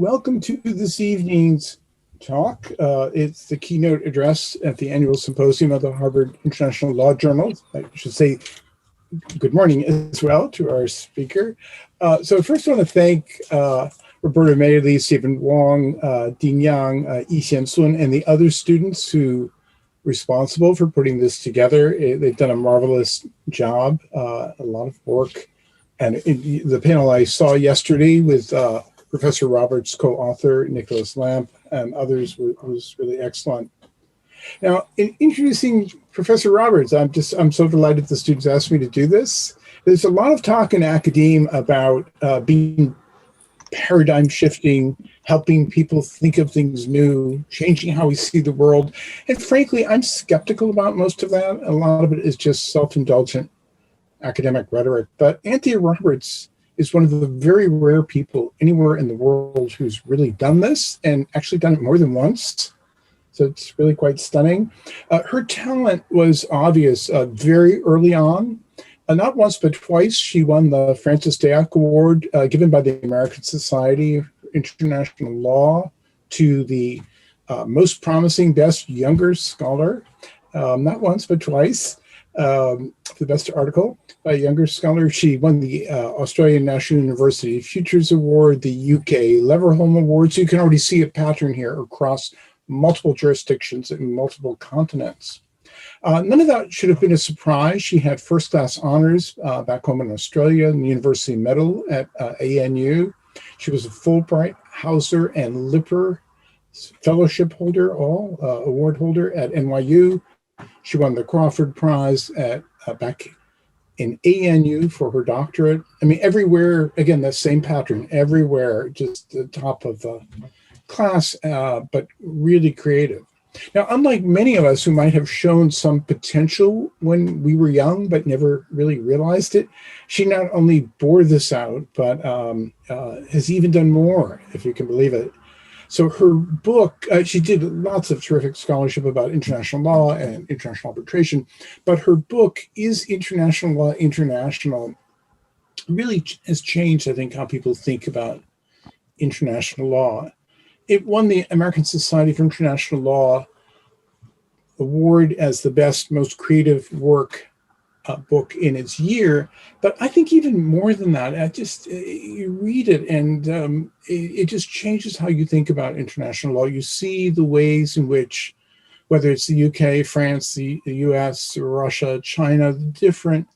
welcome to this evening's talk. It's the keynote address at the annual Symposium of the Harvard International Law Journal. I should say good morning as well to our speaker. So first I want to thank Roberta Mailey, Stephen Wong, Dean Yang, Yi Xian Sun, and the other students who were responsible for putting this together. They've done a marvelous job, a lot of work. And the panel I saw yesterday with Professor Roberts' co-author, Nicholas Lamp, and others was really excellent. Now, in introducing Professor Roberts, I'm so delighted the students asked me to do this. There's a lot of talk in academia about being paradigm shifting, helping people think of things new, changing how we see the world. And frankly, I'm skeptical about most of that. A lot of it is just self-indulgent academic rhetoric. But Anthea Roberts is one of the very rare people anywhere in the world who's really done this and actually done it more than once. So it's really quite stunning. Her talent was obvious very early on. Not once, but twice, she won the Francis Dayack Award given by the American Society of International Law to the most promising, best younger scholar. Not once, but twice. The best article by a younger scholar. She won the Australian National University Futures Award, the UK Leverhulme Award. So you can already see a pattern here across multiple jurisdictions and multiple continents. None of that should have been a surprise. She had first-class honors back home in Australia, and the University Medal at ANU. She was a Fulbright, Hauser, and Lipper Fellowship holder, all award holder at NYU. She won the Crawford Prize at back in ANU for her doctorate. I mean, everywhere, again, that same pattern, everywhere, just the top of the class, but really creative. Now, unlike many of us who might have shown some potential when we were young, but never really realized it, she not only bore this out, but has even done more, if you can believe it. So her book, she did lots of terrific scholarship about international law and international arbitration, but her book, Is International Law International, really has changed, I think, how people think about international law. It won the American Society for International Law Award as the best, most creative work book in its year. But I think even more than that, you read it and it just changes how you think about international law. You see the ways in which, whether it's the UK, France, the US, Russia, China, different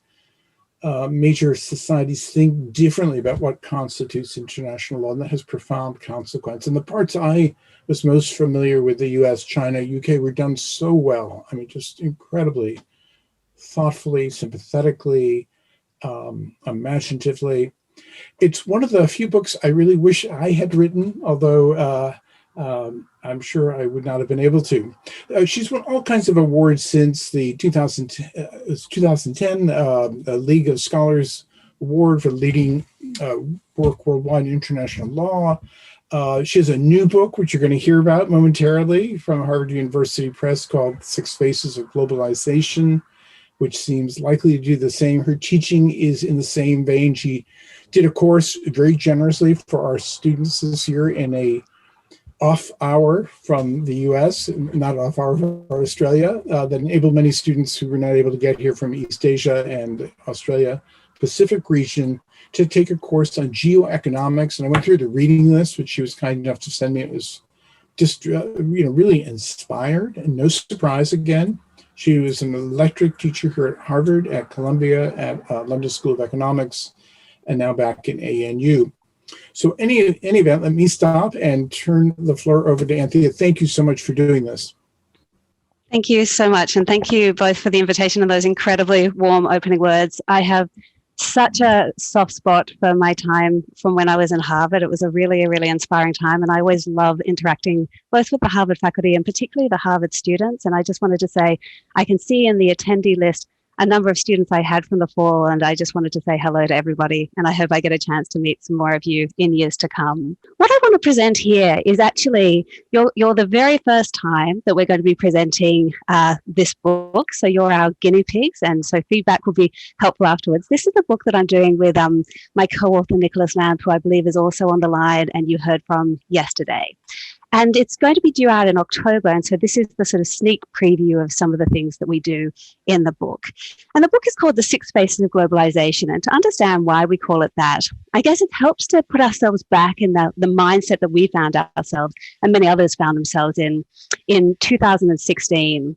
major societies think differently about what constitutes international law, and that has profound consequence. And the parts I was most familiar with, the US, China, UK, were done so well. I mean, just incredibly thoughtfully, sympathetically, imaginatively. It's one of the few books I really wish I had written, although I'm sure I would not have been able to. She's won all kinds of awards since the 2010 League of Scholars Award for leading work worldwide in international law. She has a new book, which you're going to hear about momentarily, from Harvard University Press, called Six Faces of Globalization, which seems likely to do the same. Her teaching is in the same vein. She did a course very generously for our students this year in a off hour from the US, not off hour from Australia, that enabled many students who were not able to get here from East Asia and Australia Pacific region to take a course on geoeconomics. And I went through the reading list, which she was kind enough to send me. It was just really inspired, and no surprise again. She was an electric teacher here at Harvard, at Columbia, at London School of Economics, and now back in ANU. So any event, let me stop and turn the floor over to Anthea. Thank you so much for doing this. Thank you so much. And thank you both for the invitation and those incredibly warm opening words. I have such a soft spot for my time from when I was in Harvard. It was a really inspiring time. And I always love interacting both with the Harvard faculty and particularly the Harvard students. And I just wanted to say, I can see in the attendee list a number of students I had from the fall, and I just wanted to say hello to everybody, and I hope I get a chance to meet some more of you in years to come. What I want to present here is actually, you're the very first time that we're going to be presenting this book, so you're our guinea pigs, and so feedback will be helpful afterwards. This is the book that I'm doing with my co-author Nicholas Lamb, who I believe is also on the line and you heard from yesterday. And it's going to be due out in October. And so this is the sort of sneak preview of some of the things that we do in the book. And the book is called The Six Faces of Globalization. And to understand why we call it that, I guess it helps to put ourselves back in the mindset that we found ourselves and many others found themselves in 2016.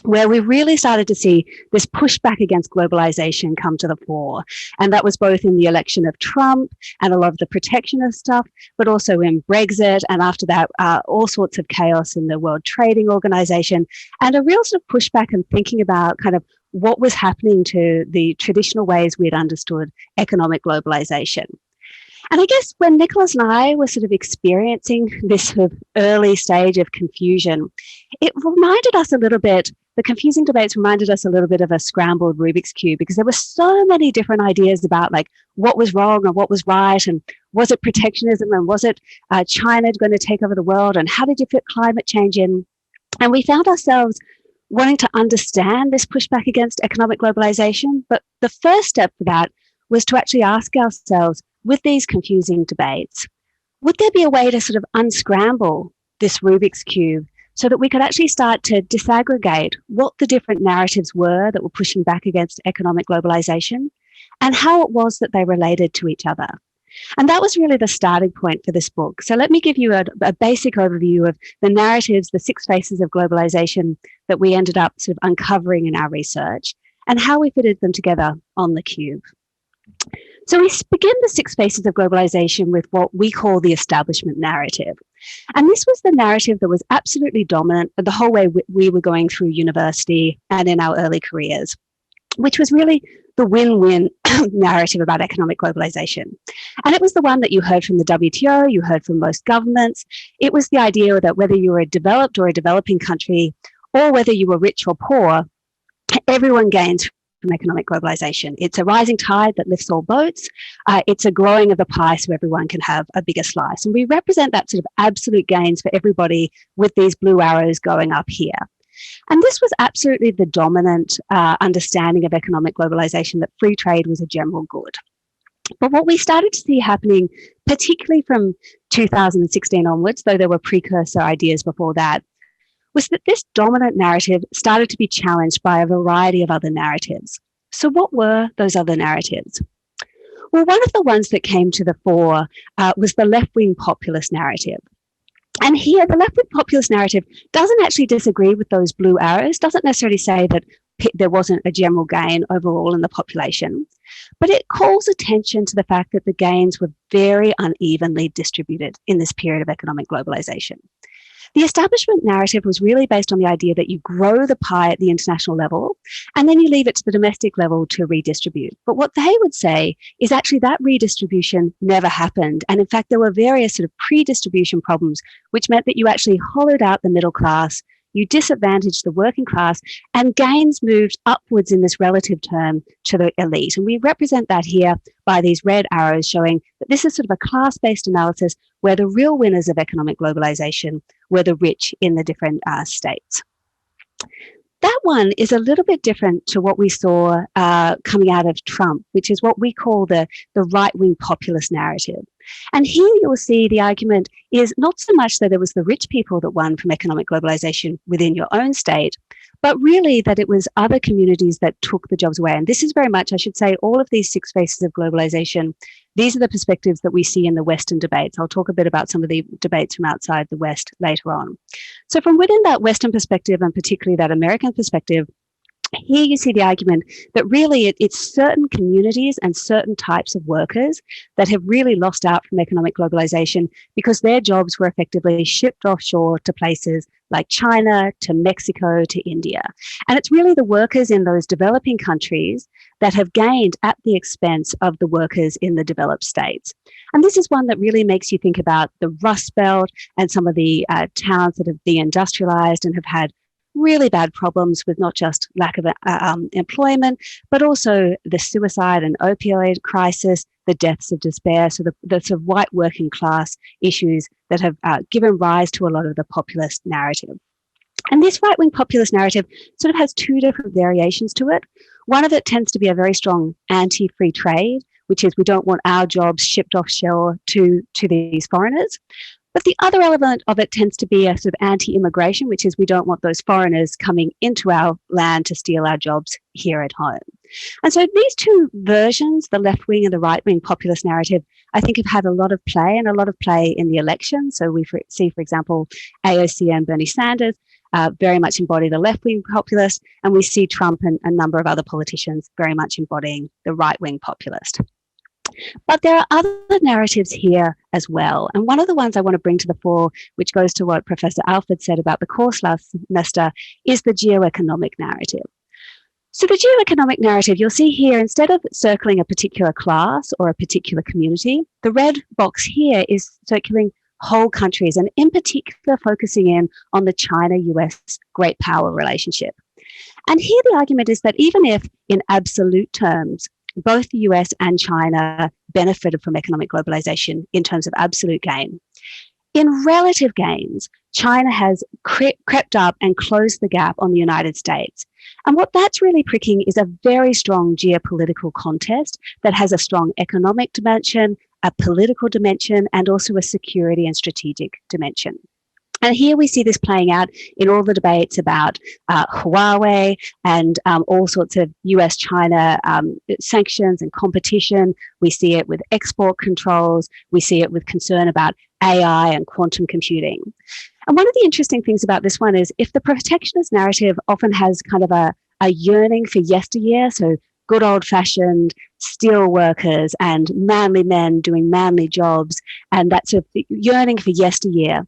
Where we really started to see this pushback against globalization come to the fore. And that was both in the election of Trump and a lot of the protectionist stuff, but also in Brexit. And after that, all sorts of chaos in the World Trading Organization, and a real sort of pushback and thinking about kind of what was happening to the traditional ways we had understood economic globalization. And I guess when Nicholas and I were sort of experiencing this sort of early stage of confusion, it reminded us a little bit, the confusing debates reminded us a little bit of a scrambled Rubiks Cube, because there were so many different ideas about like what was wrong and what was right, and was it protectionism, and was it China going to take over the world, and how did you fit climate change in? And we found ourselves wanting to understand this pushback against economic globalization. But the first step for that was to actually ask ourselves, with these confusing debates, would there be a way to sort of unscramble this Rubik's Cube so that we could actually start to disaggregate what the different narratives were that were pushing back against economic globalization and how it was that they related to each other? And that was really the starting point for this book. So let me give you a basic overview of the narratives, the six faces of globalization that we ended up sort of uncovering in our research and how we fitted them together on the cube. So we begin the six faces of globalization with what we call the establishment narrative. And this was the narrative that was absolutely dominant the whole way we were going through university and in our early careers, which was really the win-win narrative about economic globalization. And it was the one that you heard from the WTO, you heard from most governments. It was the idea that whether you were a developed or a developing country, or whether you were rich or poor, everyone gains from economic globalization. It's a rising tide that lifts all boats. It's a growing of the pie so everyone can have a bigger slice. And we represent that sort of absolute gains for everybody with these blue arrows going up here. And this was absolutely the dominant understanding of economic globalization, that free trade was a general good. But what we started to see happening, particularly from 2016 onwards, though there were precursor ideas before that, was that this dominant narrative started to be challenged by a variety of other narratives. So what were those other narratives? Well, one of the ones that came to the fore was the left-wing populist narrative. And here, the left-wing populist narrative doesn't actually disagree with those blue arrows, doesn't necessarily say that there wasn't a general gain overall in the population, but it calls attention to the fact that the gains were very unevenly distributed in this period of economic globalization. The establishment narrative was really based on the idea that you grow the pie at the international level and then you leave it to the domestic level to redistribute. But what they would say is actually that redistribution never happened. And in fact, there were various sort of pre-distribution problems, which meant that you actually hollowed out the middle class, you disadvantaged the working class, and gains moved upwards in this relative term to the elite. And we represent that here by these red arrows showing that this is sort of a class-based analysis where the real winners of economic globalization were the rich in the different states. That one is a little bit different to what we saw coming out of Trump, which is what we call the right-wing populist narrative. And here you'll see the argument is not so much that it was the rich people that won from economic globalization within your own state, but really that it was other communities that took the jobs away. And this is very much, I should say, all of these six faces of globalization. These are the perspectives that we see in the Western debates. I'll talk a bit about some of the debates from outside the West later on. So from within that Western perspective, and particularly that American perspective, here you see the argument that really it's certain communities and certain types of workers that have really lost out from economic globalization because their jobs were effectively shipped offshore to places like China, to Mexico, to India. And it's really the workers in those developing countries that have gained at the expense of the workers in the developed states. And this is one that really makes you think about the Rust Belt and some of the towns that have deindustrialized and have had really bad problems with not just lack of employment, but also the suicide and opioid crisis, the deaths of despair, so the sort of white working class issues that have given rise to a lot of the populist narrative. And this right-wing populist narrative sort of has two different variations to it. One of it tends to be a very strong anti-free trade, which is we don't want our jobs shipped offshore to these foreigners. But the other element of it tends to be a sort of anti-immigration, which is we don't want those foreigners coming into our land to steal our jobs here at home. And so these two versions, the left-wing and the right-wing populist narrative, I think have had a lot of play and a lot of play in the election. So we see, for example, AOC and Bernie Sanders very much embody the left-wing populist, and we see Trump and a number of other politicians very much embodying the right-wing populist. But there are other narratives here as well. And one of the ones I want to bring to the fore, which goes to what Professor Alford said about the course last semester, is the geoeconomic narrative. So the geoeconomic narrative, you'll see here, instead of circling a particular class or a particular community, the red box here is circling whole countries, and in particular focusing in on the China-US great power relationship. And here the argument is that even if in absolute terms, both the US and China benefited from economic globalization in terms of absolute gain, in relative gains, China has crept up and closed the gap on the United States. And what that's really pricking is a very strong geopolitical contest that has a strong economic dimension, a political dimension, and also a security and strategic dimension. And here we see this playing out in all the debates about Huawei and all sorts of US-China sanctions and competition. We see it with export controls. We see it with concern about AI and quantum computing. And one of the interesting things about this one is if the protectionist narrative often has kind of a yearning for yesteryear, so good old-fashioned steel workers and manly men doing manly jobs, and that sort of yearning for yesteryear,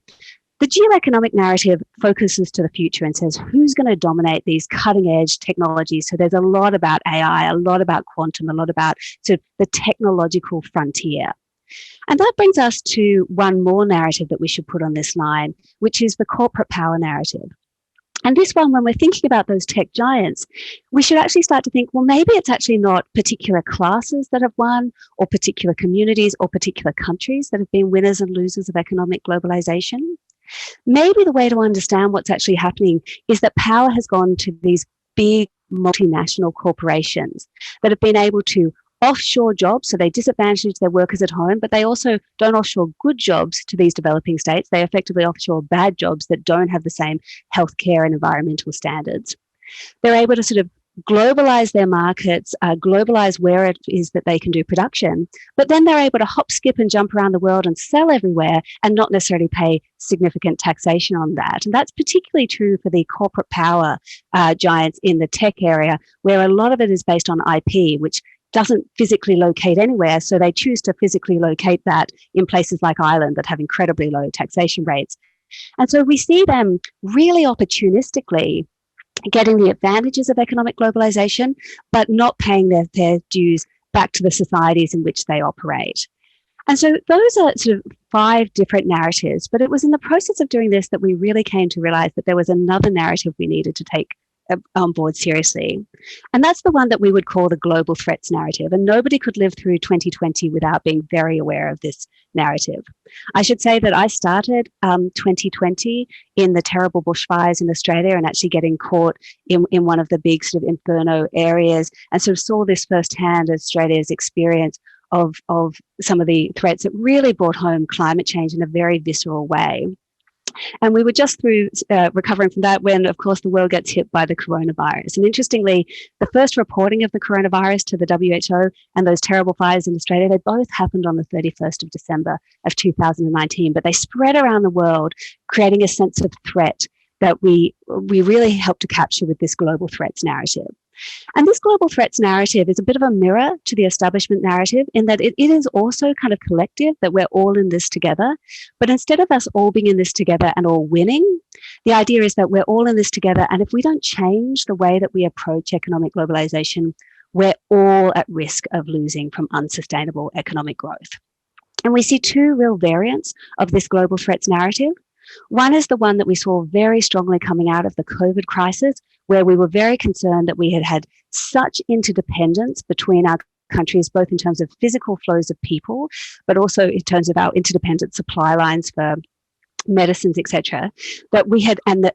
the geoeconomic narrative focuses to the future and says, who's going to dominate these cutting-edge technologies? So there's a lot about AI, a lot about quantum, a lot about sort of the technological frontier. And that brings us to one more narrative that we should put on this line, which is the corporate power narrative. And this one, when we're thinking about those tech giants, we should actually start to think, well, maybe it's actually not particular classes that have won, or particular communities, or particular countries that have been winners and losers of economic globalization. Maybe the way to understand what's actually happening is that power has gone to these big multinational corporations that have been able to offshore jobs, so they disadvantage their workers at home, but they also don't offshore good jobs to these developing states. They effectively offshore bad jobs that don't have the same healthcare and environmental standards. They're able to sort of globalize their markets, globalize where it is that they can do production, but then they're able to hop, skip and jump around the world and sell everywhere and not necessarily pay significant taxation on that. And that's particularly true for the corporate power giants in the tech area, where a lot of it is based on IP, which doesn't physically locate anywhere. So they choose to physically locate that in places like Ireland that have incredibly low taxation rates. And so we see them really opportunistically getting the advantages of economic globalization, but not paying their fair dues back to the societies in which they operate. And so those are sort of 5 different narratives, but it was in the process of doing this that we really came to realize that there was another narrative we needed to take on board seriously. And that's the one that we would call the global threats narrative. And nobody could live through 2020 without being very aware of this narrative. I should say that I started 2020 in the terrible bushfires in Australia and actually getting caught in one of the big sort of inferno areas, and sort of saw this firsthand, Australia's experience of some of the threats that really brought home climate change in a very visceral way. And we were just through recovering from that when, of course, the world gets hit by the coronavirus. And interestingly, the first reporting of the coronavirus to the WHO and those terrible fires in Australia, they both happened on the 31st of December of 2019, but they spread around the world, creating a sense of threat that we really helped to capture with this global threats narrative. And this global threats narrative is a bit of a mirror to the establishment narrative in that it is also kind of collective, that we're all in this together. But instead of us all being in this together and all winning, the idea is that we're all in this together. And if we don't change the way that we approach economic globalization, we're all at risk of losing from unsustainable economic growth. And we see 2 real variants of this global threats narrative. One is the one that we saw very strongly coming out of the COVID crisis, where we were very concerned that we had had such interdependence between our countries, both in terms of physical flows of people, but also in terms of our interdependent supply lines for medicines, etc., that we had, and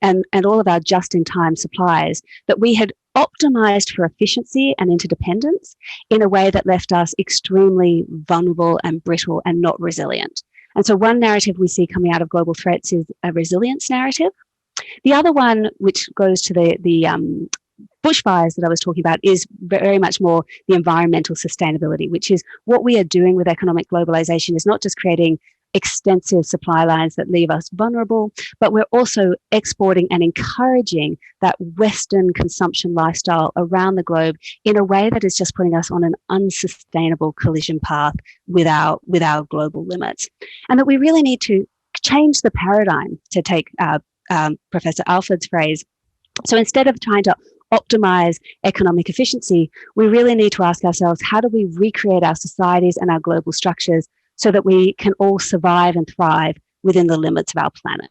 all of our just-in-time supplies, that we had optimized for efficiency and interdependence in a way that left us extremely vulnerable and brittle and not resilient. And so one narrative we see coming out of global threats is a resilience narrative. The other one, which goes to the bushfires that I was talking about, is very much more the environmental sustainability, which is what we are doing with economic globalization is not just creating extensive supply lines that leave us vulnerable, but we're also exporting and encouraging that Western consumption lifestyle around the globe in a way that is just putting us on an unsustainable collision path with our global limits. And that we really need to change the paradigm, to take Professor Alford's phrase. So instead of trying to optimize economic efficiency, we really need to ask ourselves, how do we recreate our societies and our global structures so that we can all survive and thrive within the limits of our planet?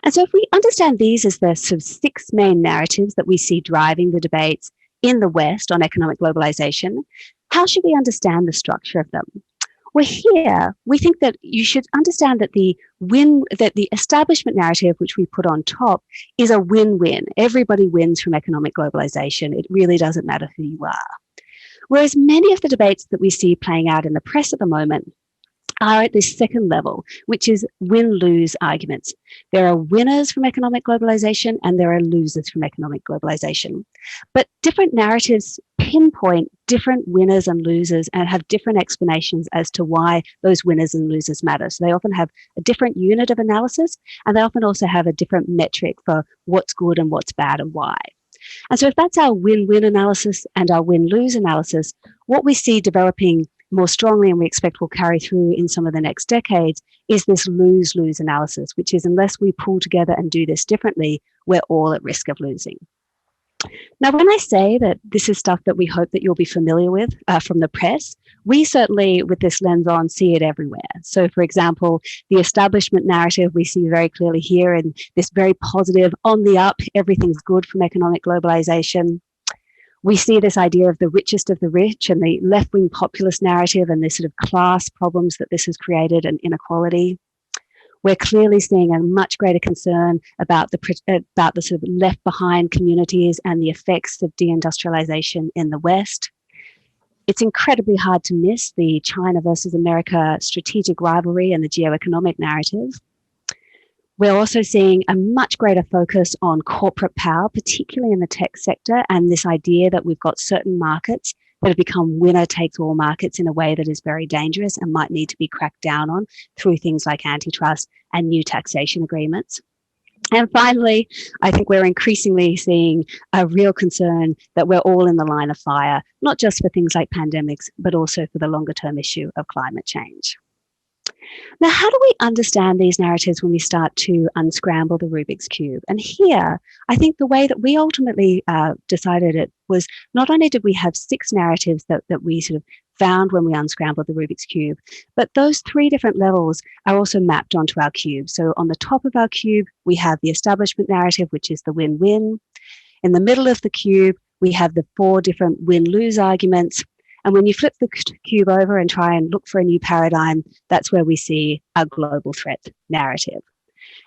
And so if we understand these as the sort of 6 main narratives that we see driving the debates in the West on economic globalization, how should we understand the structure of them? Well, here we think that you should understand that the establishment narrative, which we put on top, is a win-win. Everybody wins from economic globalization. It really doesn't matter who you are. Whereas many of the debates that we see playing out in the press at the moment are at this second level, which is win-lose arguments. There are winners from economic globalization and there are losers from economic globalization. But different narratives pinpoint different winners and losers and have different explanations as to why those winners and losers matter. So they often have a different unit of analysis, and they often also have a different metric for what's good and what's bad and why. And so if that's our win-win analysis and our win-lose analysis, what we see developing more strongly, and we expect will carry through in some of the next decades, is this lose-lose analysis, which is unless we pull together and do this differently, we're all at risk of losing. Now, when I say that this is stuff that we hope that you'll be familiar with from the press, we certainly, with this lens on, see it everywhere. So, for example, the establishment narrative we see very clearly here in this very positive, on the up, everything's good from economic globalization. We see this idea of the richest of the rich and the left-wing populist narrative and the sort of class problems that this has created and inequality. We're clearly seeing a much greater concern about the sort of left behind communities and the effects of deindustrialization in the West. It's incredibly hard to miss the China versus America strategic rivalry and the geoeconomic narrative. We're also seeing a much greater focus on corporate power, particularly in the tech sector, and this idea that we've got certain markets that have become winner-takes-all markets in a way that is very dangerous and might need to be cracked down on through things like antitrust and new taxation agreements. And finally, I think we're increasingly seeing a real concern that we're all in the line of fire, not just for things like pandemics, but also for the longer-term issue of climate change. Now, how do we understand these narratives when we start to unscramble the Rubiks Cube? And here, I think the way that we ultimately decided it was not only did we have 6 narratives that we sort of found when we unscrambled the Rubiks Cube, but those 3 different levels are also mapped onto our cube. So on the top of our cube, we have the establishment narrative, which is the win-win. In the middle of the cube, we have the 4 different win-lose arguments. And when you flip the cube over and try and look for a new paradigm, that's where we see a global threat narrative.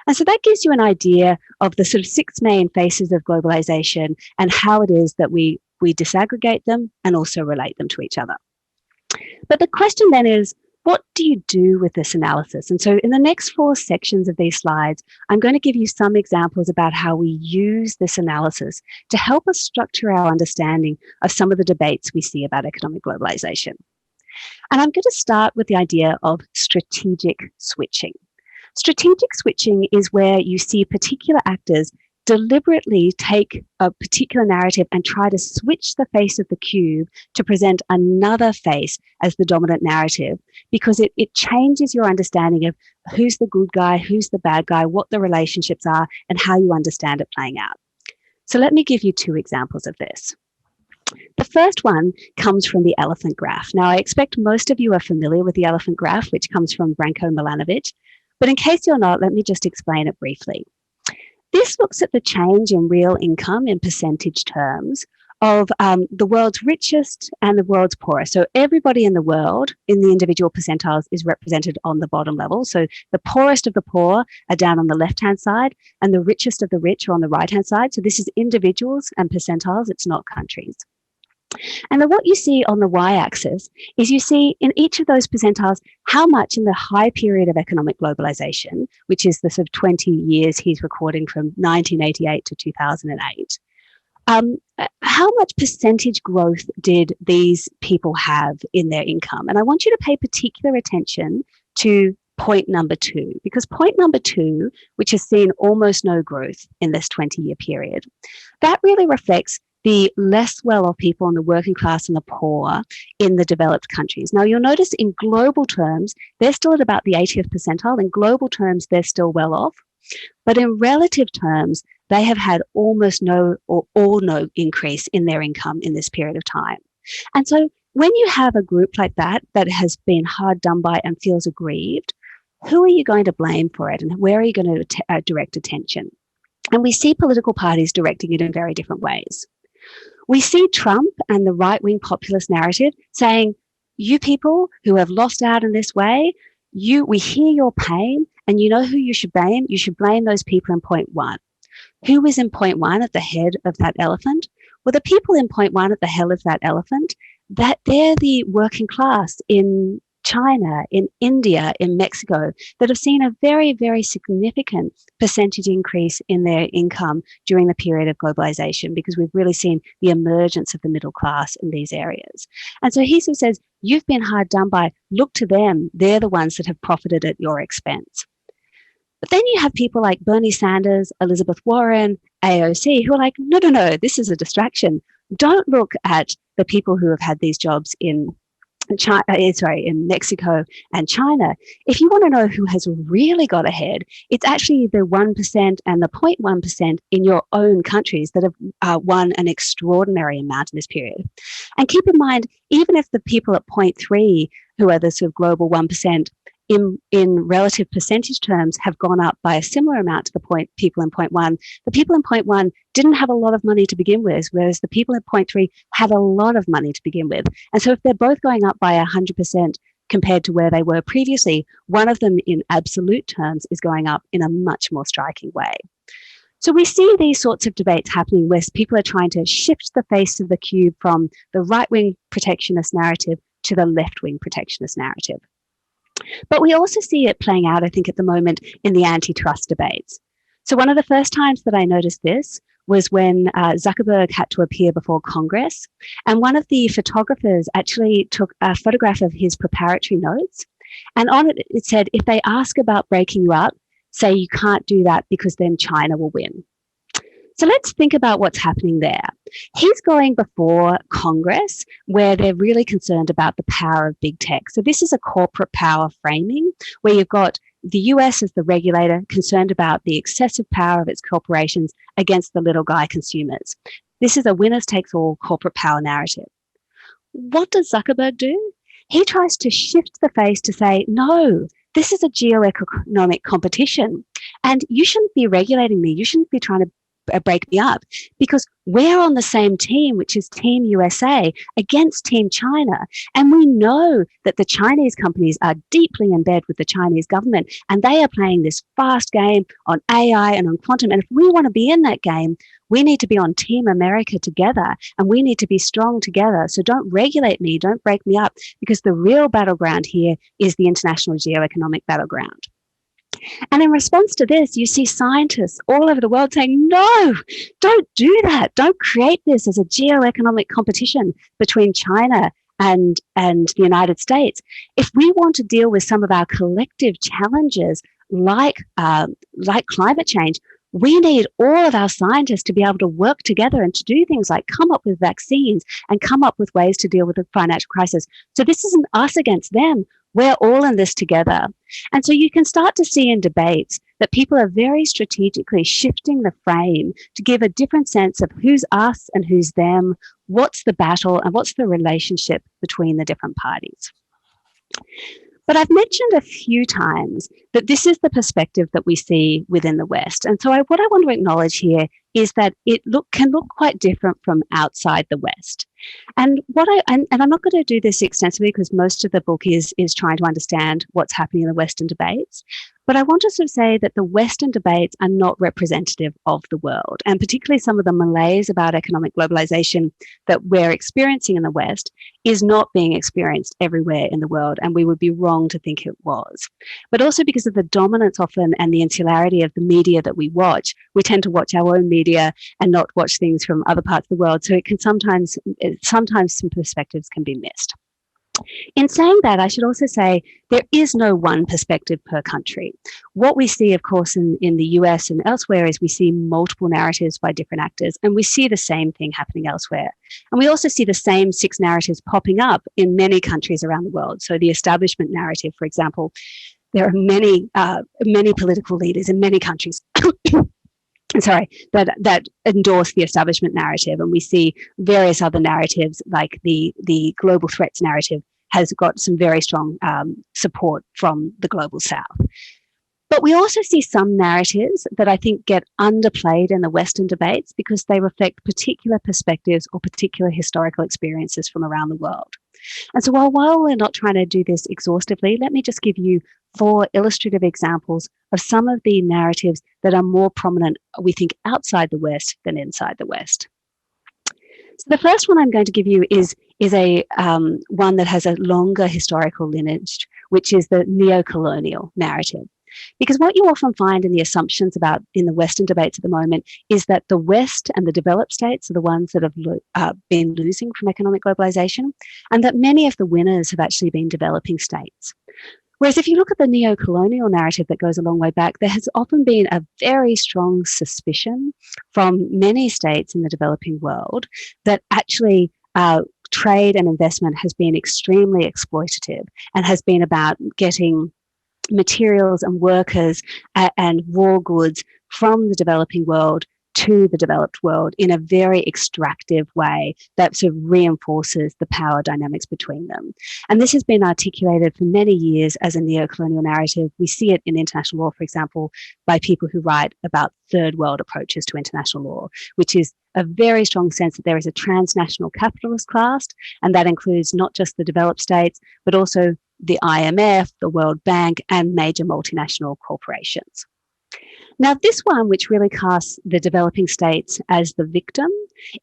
And so that gives you an idea of the sort of 6 main faces of globalization and how it is that we disaggregate them and also relate them to each other. But the question then is, what do you do with this analysis? And so in the next 4 sections of these slides, I'm going to give you some examples about how we use this analysis to help us structure our understanding of some of the debates we see about economic globalization. And I'm going to start with the idea of strategic switching. Strategic switching is where you see particular actors deliberately take a particular narrative and try to switch the face of the cube to present another face as the dominant narrative, because it changes your understanding of who's the good guy, who's the bad guy, what the relationships are, and how you understand it playing out. So let me give you 2 examples of this. The first one comes from the elephant graph. Now, I expect most of you are familiar with the elephant graph, which comes from Branko Milanovic. But in case you're not, let me just explain it briefly. This looks at the change in real income in percentage terms of the world's richest and the world's poorest. So everybody in the world in the individual percentiles is represented on the bottom level. So the poorest of the poor are down on the left-hand side and the richest of the rich are on the right-hand side. So this is individuals and percentiles, it's not countries. And then what you see on the y-axis is you see in each of those percentiles how much in the high period of economic globalization, which is the sort of 20 years he's recording from 1988 to 2008, how much percentage growth did these people have in their income? And I want you to pay particular attention to point number 2, because point number 2, which has seen almost no growth in this 20-year period, that really reflects the less well-off people in the working class and the poor in the developed countries. Now, you'll notice in global terms, they're still at about the 80th percentile. In global terms, they're still well off. But in relative terms, they have had almost no or no increase in their income in this period of time. And so when you have a group like that has been hard done by and feels aggrieved, who are you going to blame for it and where are you going to direct attention? And we see political parties directing it in very different ways. We see Trump and the right-wing populist narrative saying, you people who have lost out in this way, we hear your pain and you know who you should blame? You should blame those people in point 1. Who is in point 1 at the head of that elephant? Well, the people in point 1 at the head of that elephant, that they're the working class in China, in India, in Mexico, that have seen a very, very significant percentage increase in their income during the period of globalization, because we've really seen the emergence of the middle class in these areas. And so he sort of says, you've been hard done by, look to them, they're the ones that have profited at your expense. But then you have people like Bernie Sanders, Elizabeth Warren, AOC, who are like, no, this is a distraction. Don't look at the people who have had these jobs in Mexico and China. If you want to know who has really got ahead, it's actually the 1% and the 0.1% in your own countries that have won an extraordinary amount in this period. And keep in mind, even if the people at 0.3, who are the sort of global 1%, in relative percentage terms have gone up by a similar amount to the people in point 1. The people in point 1 didn't have a lot of money to begin with, whereas the people in point 3 had a lot of money to begin with. And so if they're both going up by 100% compared to where they were previously, one of them in absolute terms is going up in a much more striking way. So we see these sorts of debates happening where people are trying to shift the face of the cube from the right-wing protectionist narrative to the left-wing protectionist narrative. But we also see it playing out, I think, at the moment in the antitrust debates. So one of the first times that I noticed this was when Zuckerberg had to appear before Congress. And one of the photographers actually took a photograph of his preparatory notes. And on it, it said, if they ask about breaking you up, say you can't do that because then China will win. So let's think about what's happening there. He's going before Congress where they're really concerned about the power of big tech. So this is a corporate power framing where you've got the US as the regulator concerned about the excessive power of its corporations against the little guy consumers. This is a winners takes all corporate power narrative. What does Zuckerberg do? He tries to shift the face to say, no, this is a geoeconomic competition and you shouldn't be regulating me. You shouldn't be trying to break me up because we're on the same team, which is Team USA against Team China. And we know that the Chinese companies are deeply in bed with the Chinese government and they are playing this fast game on AI and on quantum. And if we want to be in that game, we need to be on Team America together and we need to be strong together. So don't regulate me, don't break me up, because the real battleground here is the international geoeconomic battleground. And in response to this, you see scientists all over the world saying, no, don't do that. Don't create this as a geoeconomic competition between China and the United States. If we want to deal with some of our collective challenges like climate change, we need all of our scientists to be able to work together and to do things like come up with vaccines and come up with ways to deal with the financial crisis. So this isn't us against them. We're all in this together. And so you can start to see in debates that people are very strategically shifting the frame to give a different sense of who's us and who's them, what's the battle and what's the relationship between the different parties. But I've mentioned a few times that this is the perspective that we see within the West. And so what I want to acknowledge here is that it can look quite different from outside the West. And and I'm not going to do this extensively because most of the book is trying to understand what's happening in the Western debates. But I want to sort of say that the Western debates are not representative of the world, and particularly some of the malaise about economic globalization that we're experiencing in the West is not being experienced everywhere in the world, and we would be wrong to think it was. But also because of the dominance often and the insularity of the media that we watch, we tend to watch our own media and not watch things from other parts of the world. So it can sometimes some perspectives can be missed. In saying that, I should also say there is no one perspective per country. What we see, of course, in the US and elsewhere is we see multiple narratives by different actors, and we see the same thing happening elsewhere. And we also see the same 6 narratives popping up in many countries around the world. So the establishment narrative, for example, there are many political leaders in many countries that endorse the establishment narrative, and we see various other narratives like the global threats narrative has got some very strong support from the global south. But we also see some narratives that I think get underplayed in the Western debates because they reflect particular perspectives or particular historical experiences from around the world. And so while we're not trying to do this exhaustively, let me just give you 4 illustrative examples of some of the narratives that are more prominent, we think, outside the West than inside the West. So the first one I'm going to give you is a one that has a longer historical lineage, which is the neocolonial narrative. Because what you often find in the assumptions in the Western debates at the moment is that the West and the developed states are the ones that have been losing from economic globalization, and that many of the winners have actually been developing states. Whereas if you look at the neocolonial narrative that goes a long way back, there has often been a very strong suspicion from many states in the developing world that actually trade and investment has been extremely exploitative and has been about getting materials and workers and raw goods from the developing world to the developed world in a very extractive way that sort of reinforces the power dynamics between them. And this has been articulated for many years as a neocolonial narrative. We see it in international law, for example, by people who write about third world approaches to international law, which is a very strong sense that there is a transnational capitalist class, and that includes not just the developed states, but also the IMF, the World Bank, and major multinational corporations. Now, this one, which really casts the developing states as the victim,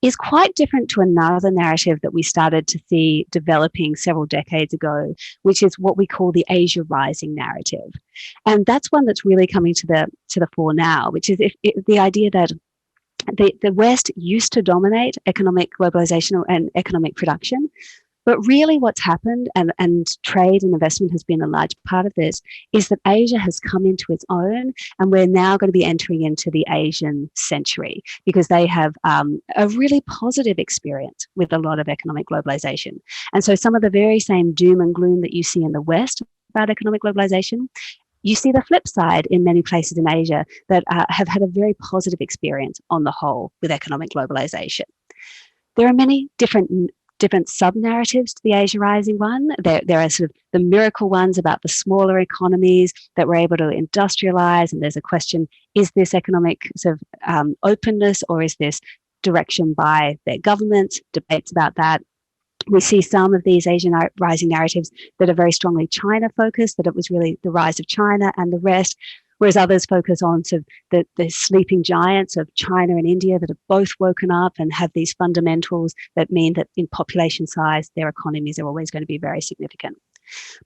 is quite different to another narrative that we started to see developing several decades ago, which is what we call the Asia Rising narrative. And that's one that's really coming to the fore now, which is the idea that the West used to dominate economic globalization and economic production. But really what's happened, and trade and investment has been a large part of this, is that Asia has come into its own, and we're now going to be entering into the Asian century because they have a really positive experience with a lot of economic globalization. And so some of the very same doom and gloom that you see in the West about economic globalization, you see the flip side in many places in Asia that have had a very positive experience on the whole with economic globalization. There are many different sub-narratives to the Asia Rising one. There are sort of the miracle ones about the smaller economies that were able to industrialize, and there's a question, is this economic sort of openness, or is this direction by their governments? Debates about that. We see some of these Asian Rising narratives that are very strongly China-focused, that it was really the rise of China and the rest, whereas others focus on sort of the sleeping giants of China and India that have both woken up and have these fundamentals that mean that in population size, their economies are always going to be very significant.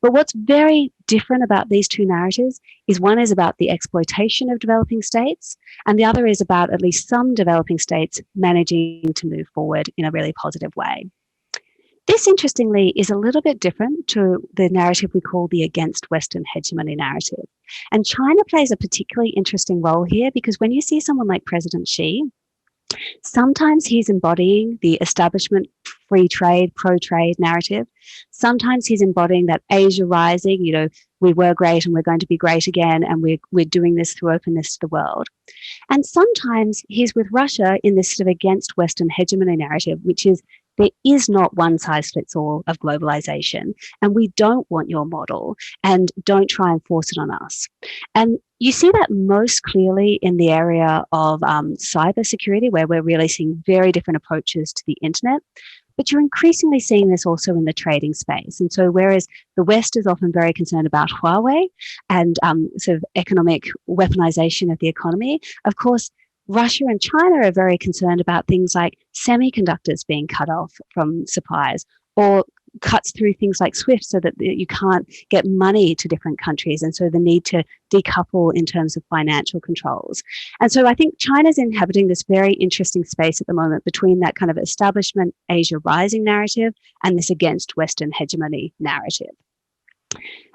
But what's very different about these two narratives is one is about the exploitation of developing states, and the other is about at least some developing states managing to move forward in a really positive way. This, interestingly, is a little bit different to the narrative we call the against Western hegemony narrative. And China plays a particularly interesting role here because when you see someone like President Xi, sometimes he's embodying the establishment free trade, pro-trade narrative. Sometimes he's embodying that Asia Rising, you know, we were great and we're going to be great again, and we're doing this through openness to the world. And sometimes he's with Russia in this sort of against Western hegemony narrative, which is there is not one size fits all of globalization, and we don't want your model, and don't try and force it on us. And you see that most clearly in the area of cybersecurity, where we're really seeing very different approaches to the internet. But you're increasingly seeing this also in the trading space. And so whereas the West is often very concerned about Huawei and sort of economic weaponization of the economy, of course, Russia and China are very concerned about things like semiconductors being cut off from suppliers, or cuts through things like SWIFT so that you can't get money to different countries. And so the need to decouple in terms of financial controls. And so I think China's inhabiting this very interesting space at the moment between that kind of establishment Asia rising narrative and this against Western hegemony narrative.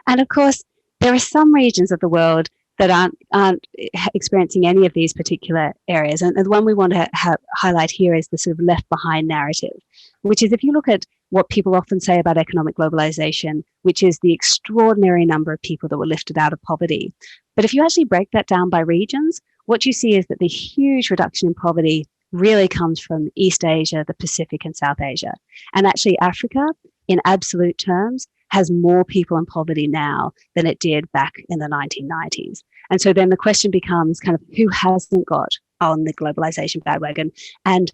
And of course, there are some regions of the world that aren't experiencing any of these particular areas. And the one we want to highlight here is the sort of left behind narrative, which is, if you look at what people often say about economic globalization, which is the extraordinary number of people that were lifted out of poverty. But if you actually break that down by regions, what you see is that the huge reduction in poverty really comes from East Asia, the Pacific, and South Asia. And actually Africa, in absolute terms, has more people in poverty now than it did back in the 1990s. And so then the question becomes kind of who hasn't got on the globalization bandwagon? And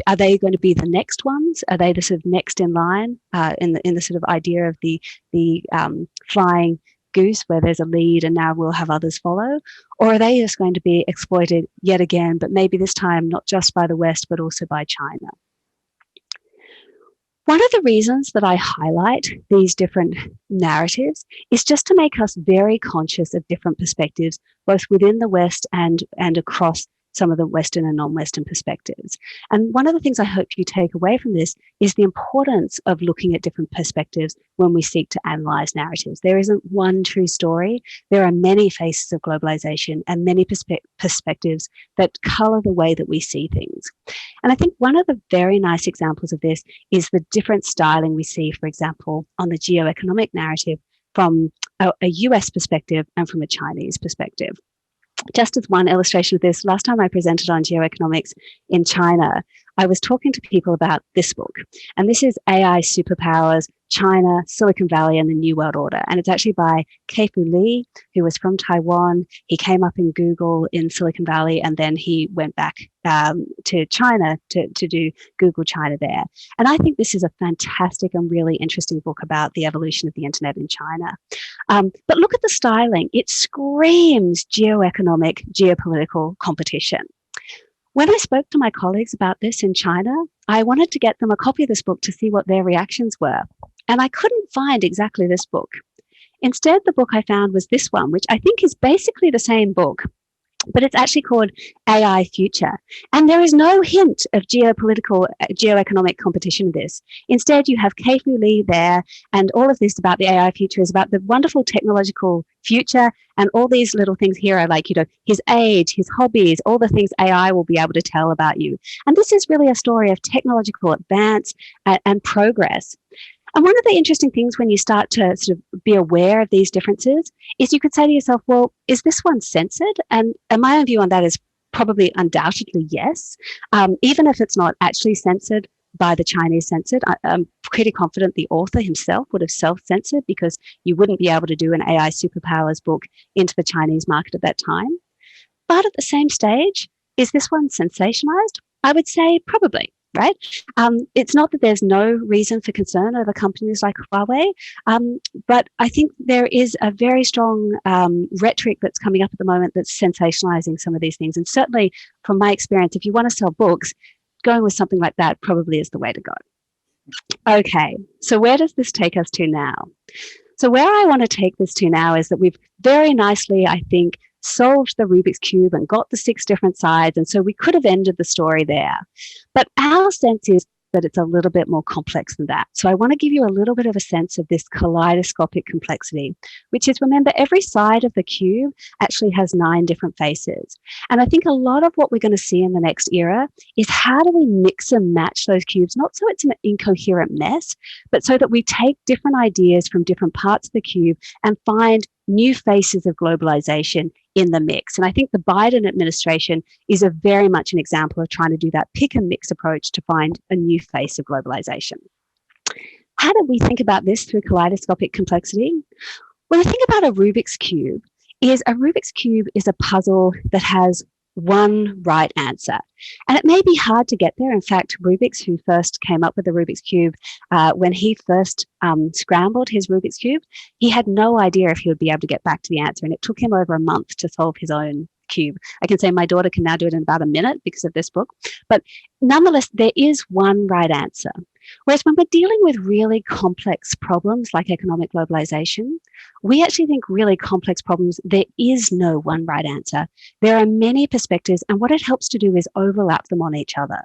are they going to be the next ones? Are they the sort of next in line in the sort of idea of the flying goose where there's a lead and now we'll have others follow? Or are they just going to be exploited yet again, but maybe this time not just by the West, but also by China? One of the reasons that I highlight these different narratives is just to make us very conscious of different perspectives, both within the West and across some of the Western and non-Western perspectives. And one of the things I hope you take away from this is the importance of looking at different perspectives when we seek to analyze narratives. There isn't one true story. There are many faces of globalization and many perspectives that color the way that we see things. And I think one of the very nice examples of this is the different styling we see, for example, on the geoeconomic narrative from a US perspective and from a Chinese perspective. Just as one illustration of this, last time I presented on geoeconomics in China, I was talking to people about this book. And this is AI Superpowers, China, Silicon Valley, and the New World Order. And it's actually by Kei-Fu Lee, who was from Taiwan. He came up in Google in Silicon Valley, and then he went back to China to do Google China there. And I think this is a fantastic and really interesting book about the evolution of the internet in China. But look at the styling. It screams geoeconomic, geopolitical competition. When I spoke to my colleagues about this in China, I wanted to get them a copy of this book to see what their reactions were. And I couldn't find exactly this book. Instead, the book I found was this one, which I think is basically the same book, but it's actually called AI Future. And there is no hint of geoeconomic competition in this. Instead, you have Kei-Fu Lee there, and all of this about the AI future is about the wonderful technological future, and all these little things here are like, his age, his hobbies, all the things AI will be able to tell about you. And this is really a story of technological advance and progress. And one of the interesting things when you start to sort of be aware of these differences is you could say to yourself, well, is this one censored? And my own view on that is probably undoubtedly yes. Even if it's not actually censored by the Chinese censored, I'm pretty confident the author himself would have self-censored, because you wouldn't be able to do an AI Superpowers book into the Chinese market at that time. But at the same stage, is this one sensationalized? I would say probably. Right? It's not that there's no reason for concern over companies like Huawei, but I think there is a very strong rhetoric that's coming up at the moment that's sensationalizing some of these things. And certainly from my experience, if you want to sell books, going with something like that probably is the way to go. Okay, so where does this take us to now? So where I want to take this to now is that we've very nicely, I think, solved the Rubiks Cube and got the 6 different sides. And so we could have ended the story there. But our sense is that it's a little bit more complex than that. So I want to give you a little bit of a sense of this kaleidoscopic complexity, which is, remember, every side of the cube actually has 9 different faces. And I think a lot of what we're going to see in the next era is how do we mix and match those cubes, not so it's an incoherent mess, but so that we take different ideas from different parts of the cube and find new faces of globalization in the mix. And I think the Biden administration is a very much an example of trying to do that pick and mix approach to find a new face of globalization. How do we think about this through kaleidoscopic complexity? Well, the thing about a Rubik's Cube is a puzzle that has one right answer. And it may be hard to get there. In fact, Rubiks, who first came up with the Rubik's Cube, when he first scrambled his Rubik's Cube, he had no idea if he would be able to get back to the answer. And it took him over a month to solve his own cube. I can say my daughter can now do it in about a minute because of this book. But nonetheless, there is one right answer. Whereas when we're dealing with really complex problems like economic globalization, we actually think really complex problems, there is no one right answer. There are many perspectives, and what it helps to do is overlap them on each other.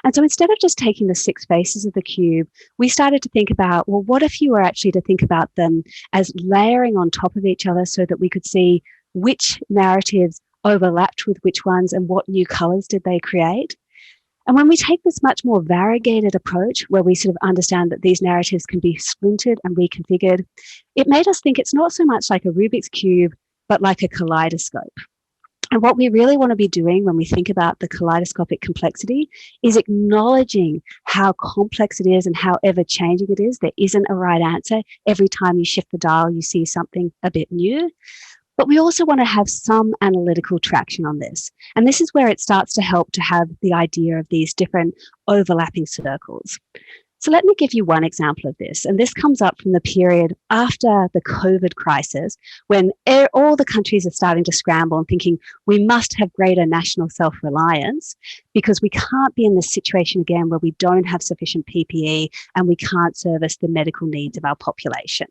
And so instead of just taking the 6 faces of the cube, we started to think about, well, what if you were actually to think about them as layering on top of each other so that we could see which narratives overlapped with which ones and what new colors did they create? And when we take this much more variegated approach, where we sort of understand that these narratives can be splintered and reconfigured, it made us think it's not so much like a Rubik's Cube, but like a kaleidoscope. And what we really want to be doing when we think about the kaleidoscopic complexity is acknowledging how complex it is and how ever-changing it is. There isn't a right answer. Every time you shift the dial, you see something a bit new. But we also want to have some analytical traction on this. And this is where it starts to help to have the idea of these different overlapping circles. So let me give you one example of this. And this comes up from the period after the COVID crisis, when all the countries are starting to scramble and thinking we must have greater national self-reliance because we can't be in this situation again where we don't have sufficient PPE and we can't service the medical needs of our population.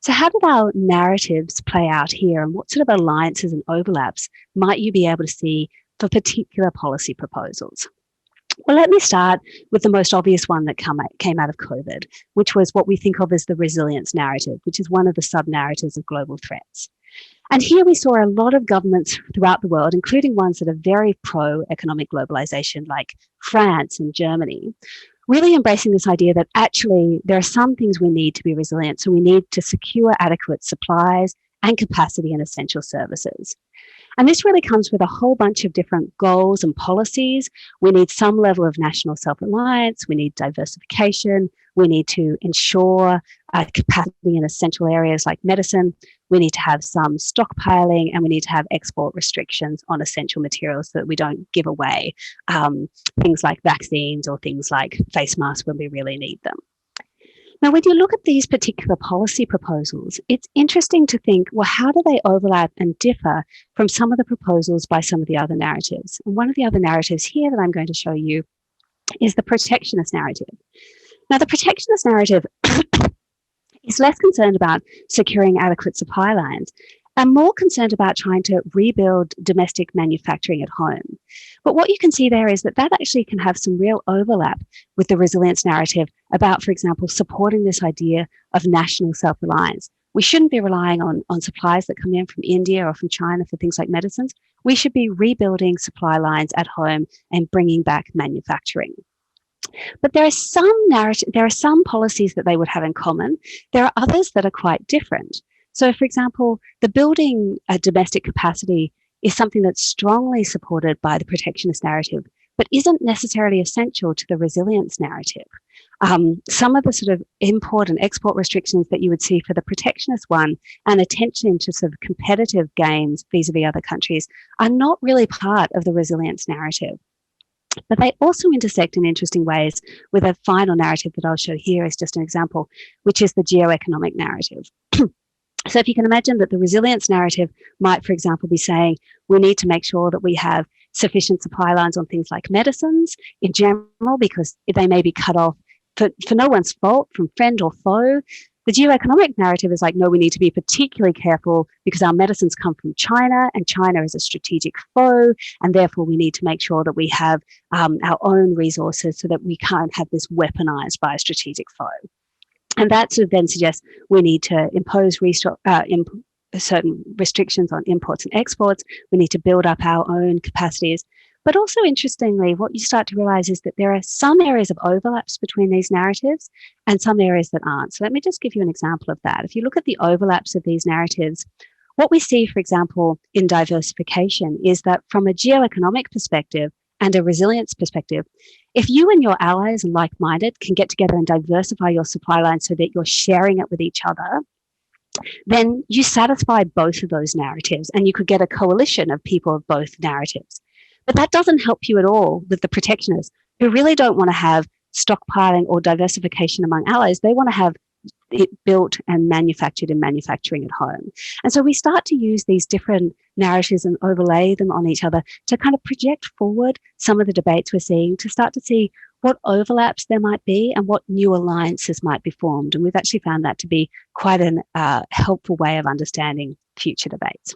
So how did our narratives play out here, and what sort of alliances and overlaps might you be able to see for particular policy proposals? Well, let me start with the most obvious one that came out of COVID, which was what we think of as the resilience narrative, which is one of the sub-narratives of global threats. And here we saw a lot of governments throughout the world, including ones that are very pro-economic globalization, like France and Germany, really embracing this idea that actually there are some things we need to be resilient. So we need to secure adequate supplies and capacity in essential services. And this really comes with a whole bunch of different goals and policies. We need some level of national self-reliance. We need diversification. We need to ensure capacity in essential areas like medicine. We need to have some stockpiling, and we need to have export restrictions on essential materials so that we don't give away things like vaccines or things like face masks when we really need them. Now, when you look at these particular policy proposals, it's interesting to think, well, how do they overlap and differ from some of the proposals by some of the other narratives? And one of the other narratives here that I'm going to show you is the protectionist narrative. Now, the protectionist narrative is less concerned about securing adequate supply lines and more concerned about trying to rebuild domestic manufacturing at home. But what you can see there is that that actually can have some real overlap with the resilience narrative about, for example, supporting this idea of national self-reliance. We shouldn't be relying on supplies that come in from India or from China for things like medicines. We should be rebuilding supply lines at home and bringing back manufacturing. But there are some policies that they would have in common. There are others that are quite different. So, for example, the building a domestic capacity is something that's strongly supported by the protectionist narrative, but isn't necessarily essential to the resilience narrative. Some of the sort of import and export restrictions that you would see for the protectionist one and attention to sort of competitive gains vis-a-vis other countries are not really part of the resilience narrative. But they also intersect in interesting ways with a final narrative that I'll show here as just an example, which is the geoeconomic narrative. So if you can imagine that the resilience narrative might, for example, be saying we need to make sure that we have sufficient supply lines on things like medicines in general, because they may be cut off for no one's fault from friend or foe. The geoeconomic narrative is like, no, we need to be particularly careful because our medicines come from China and China is a strategic foe, and therefore we need to make sure that we have our own resources so that we can't have this weaponized by a strategic foe. And that sort of then suggests we need to impose certain restrictions on imports and exports. We need to build up our own capacities. But also, interestingly, what you start to realize is that there are some areas of overlaps between these narratives and some areas that aren't. So let me just give you an example of that. If you look at the overlaps of these narratives, what we see, for example, in diversification is that from a geoeconomic perspective and a resilience perspective, if you and your allies and like-minded can get together and diversify your supply line so that you're sharing it with each other, then you satisfy both of those narratives and you could get a coalition of people of both narratives. But that doesn't help you at all with the protectionists who really don't want to have stockpiling or diversification among allies. They want to have it built and manufactured in manufacturing at home. And so we start to use these different narratives and overlay them on each other to kind of project forward some of the debates we're seeing, to start to see what overlaps there might be and what new alliances might be formed. And we've actually found that to be quite a helpful way of understanding future debates.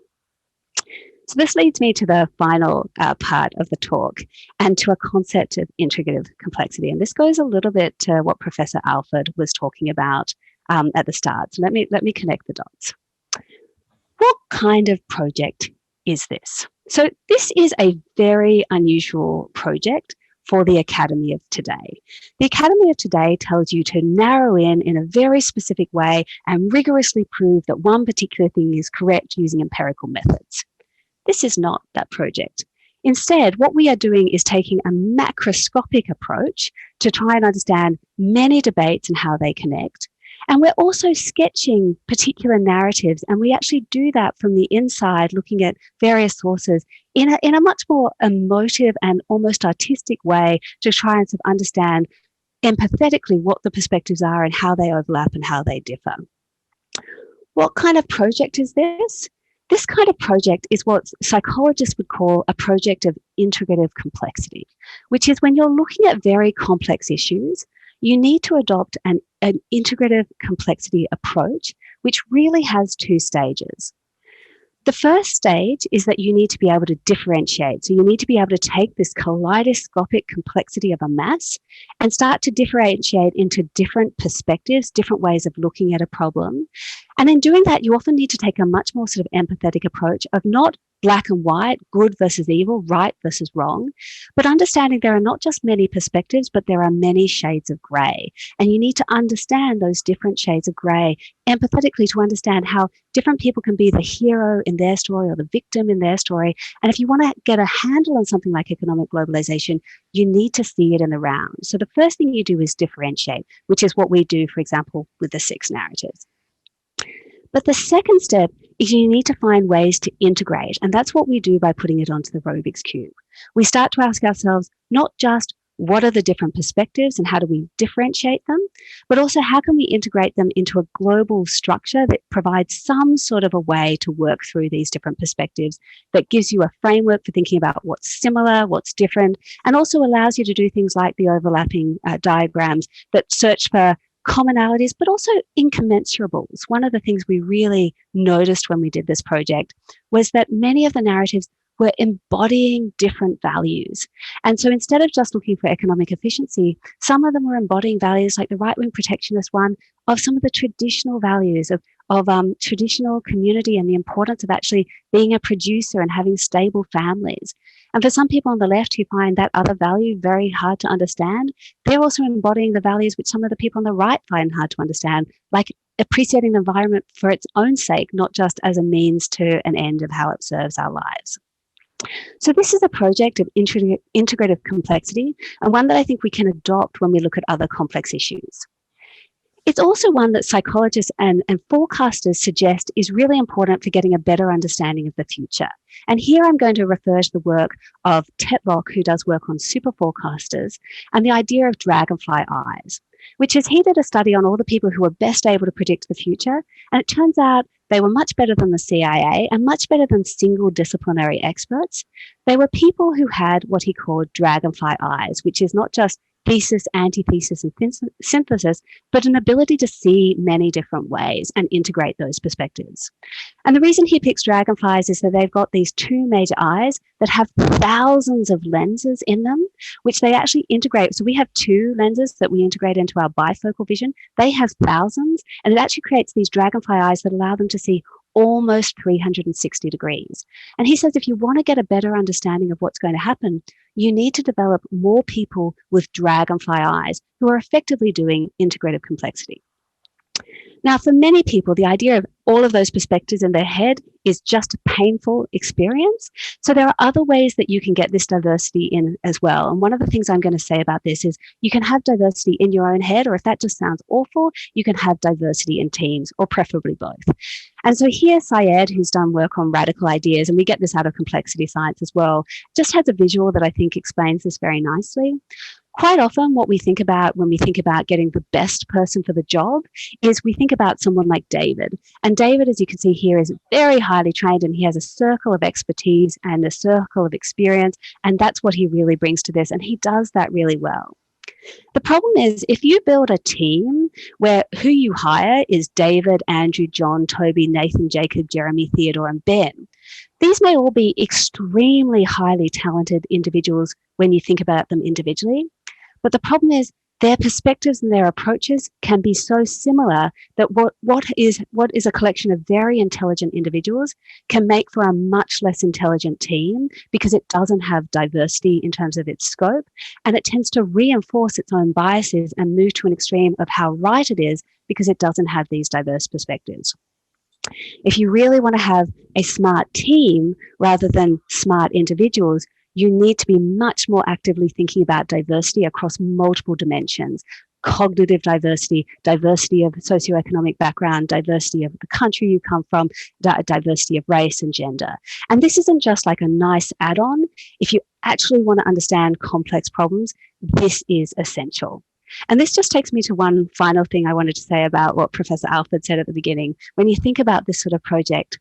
So this leads me to the final part of the talk and to a concept of integrative complexity. And this goes a little bit to what Professor Alford was talking about at the start. So let me connect the dots. What kind of project is this? So this is a very unusual project for the Academy of today. The Academy of today tells you to narrow in a very specific way and rigorously prove that one particular thing is correct using empirical methods. This is not that project. Instead, what we are doing is taking a macroscopic approach to try and understand many debates and how they connect. And we're also sketching particular narratives, and we actually do that from the inside, looking at various sources in a much more emotive and almost artistic way to try and sort of understand empathetically what the perspectives are and how they overlap and how they differ. What kind of project is this? This kind of project is what psychologists would call a project of integrative complexity, which is when you're looking at very complex issues, you need to adopt an integrative complexity approach, which really has two stages. The first stage is that you need to be able to differentiate. So you need to be able to take this kaleidoscopic complexity of a mass and start to differentiate into different perspectives, different ways of looking at a problem. And in doing that, you often need to take a much more sort of empathetic approach of not black and white, good versus evil, right versus wrong, but understanding there are not just many perspectives, but there are many shades of grey. And you need to understand those different shades of grey empathetically to understand how different people can be the hero in their story or the victim in their story. And if you want to get a handle on something like economic globalization, you need to see it in the round. So the first thing you do is differentiate, which is what we do, for example, with the 6 narratives. But the second step is you need to find ways to integrate. And that's what we do by putting it onto the Rubiks Cube. We start to ask ourselves, not just what are the different perspectives and how do we differentiate them, but also how can we integrate them into a global structure that provides some sort of a way to work through these different perspectives that gives you a framework for thinking about what's similar, what's different, and also allows you to do things like the overlapping diagrams that search for commonalities, but also incommensurables. One of the things we really noticed when we did this project was that many of the narratives were embodying different values. And so instead of just looking for economic efficiency, some of them were embodying values like the right-wing protectionist one of some of the traditional values of traditional community and the importance of actually being a producer and having stable families. And for some people on the left who find that other value very hard to understand, they're also embodying the values which some of the people on the right find hard to understand, like appreciating the environment for its own sake, not just as a means to an end of how it serves our lives. So this is a project of integrative complexity, and one that I think we can adopt when we look at other complex issues. It's also one that psychologists and forecasters suggest is really important for getting a better understanding of the future. And here I'm going to refer to the work of Tetlock, who does work on super forecasters, and the idea of dragonfly eyes, which is he did a study on all the people who were best able to predict the future. And it turns out they were much better than the CIA and much better than single disciplinary experts. They were people who had what he called dragonfly eyes, which is not just thesis, antithesis, and synthesis, but an ability to see many different ways and integrate those perspectives. And the reason he picks dragonflies is that they've got these 2 major eyes that have thousands of lenses in them, which they actually integrate. So we have 2 lenses that we integrate into our bifocal vision. They have thousands, and it actually creates these dragonfly eyes that allow them to see almost 360 degrees. And he says if you want to get a better understanding of what's going to happen, you need to develop more people with dragonfly eyes who are effectively doing integrative complexity. Now, for many people, the idea of all of those perspectives in their head is just a painful experience. So there are other ways that you can get this diversity in as well. And one of the things I'm going to say about this is you can have diversity in your own head, or if that just sounds awful, you can have diversity in teams, or preferably both. And so here, Syed, who's done work on radical ideas, and we get this out of complexity science as well, just has a visual that I think explains this very nicely. Quite often what we think about when we think about getting the best person for the job is we think about someone like David. And David, as you can see here, is very highly trained, and he has a circle of expertise and a circle of experience. And that's what he really brings to this. And he does that really well. The problem is if you build a team where who you hire is David, Andrew, John, Toby, Nathan, Jacob, Jeremy, Theodore, and Ben, these may all be extremely highly talented individuals when you think about them individually. But the problem is their perspectives and their approaches can be so similar that what is a collection of very intelligent individuals can make for a much less intelligent team because it doesn't have diversity in terms of its scope, and it tends to reinforce its own biases and move to an extreme of how right it is because it doesn't have these diverse perspectives. If you really want to have a smart team rather than smart individuals, you need to be much more actively thinking about diversity across multiple dimensions: cognitive diversity, diversity of socioeconomic background, diversity of the country you come from, diversity of race and gender. And this isn't just like a nice add-on. If you actually want to understand complex problems, this is essential. And this just takes me to one final thing I wanted to say about what Professor Alford said at the beginning. When you think about this sort of project,